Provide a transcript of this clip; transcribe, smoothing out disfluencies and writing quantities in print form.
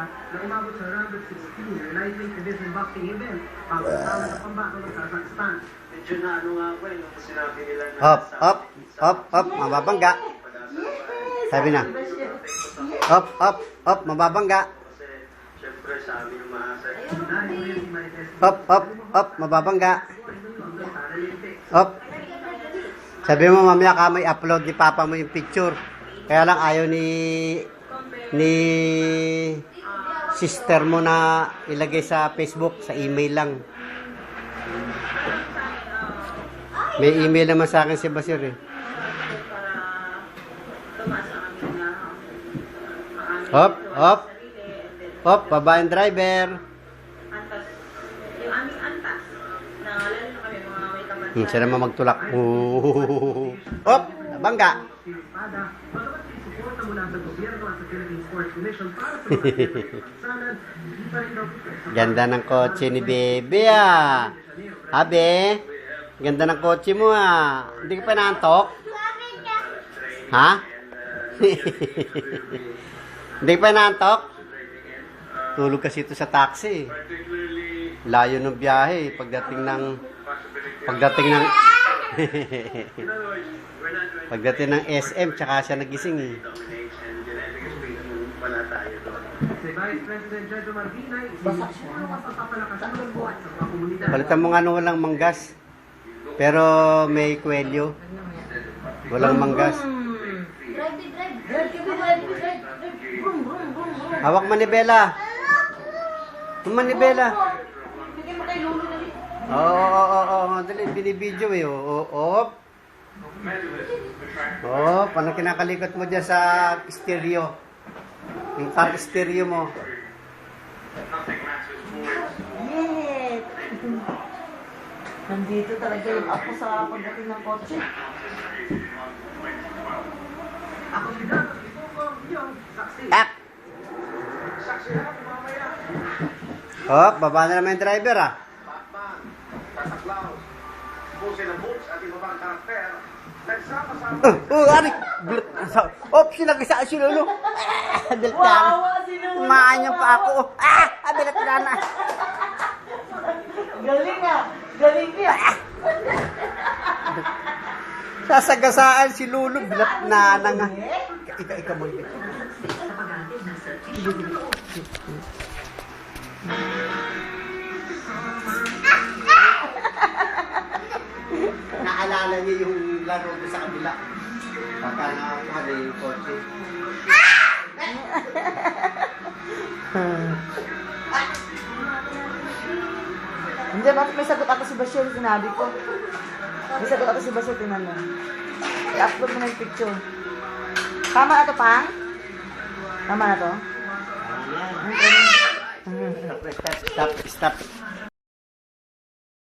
Pampanga na umabot sa round of 16 na lightweight division boxing event pagkasama sa pambato ng Kazakhstan. Medyo na ano nga po yung sinabi nila na Up, mababangga. Sabi na. Up, mababangga. Kasi syempre sa amin yung maasa. Up, mababangga. Up. Sabi mo mamaya ka may upload ni papa mo yung picture. Kaya lang ayaw ni sister mo na ilagay sa Facebook, sa email lang. May email naman sa akin si Basir eh. Hop, babaeng driver. Siya naman magtulak. Hop, bangga. Ganda ng kotse ni Bebe ah. Abe, ganda ng kotse mo ah. Hindi ka pa naantok? Ha? Hindi ka pa naantok? Tulog kasi ito sa taxi. Layo ng biyahe. Pagdating ng SM, tsaka siya nagising eh. Palitan mo nga nung walang manggas. Pero may kwelyo. Walang manggas. Hawak manibela. Manibela. Oo. Dali, binibidyo eh. Oo. Paano kinakalikot mo dyan sa stereo? Yung top stereo mo. Yes! Nandito talaga yung ako sa pagdating ng kotse. Baba na naman yung driver ah. Arik! Sinagisa si Lolo. Wow, si Lolo! Maanyang pa ako. Bilat na. Galing ah! Galing niya! Sasagasaan si Lolo. Bilat na nga. Ika mo. Naalala niya yung laro ko sa kabila. Pagka nakakuha na yung kotse. Hindi, bakit may sagot ako si Bashir, sinabi ko. May sagot ako si Bashir, tinanong. I-upload mo na yung picture. Tama na to, Pang? Tama na to? Stop.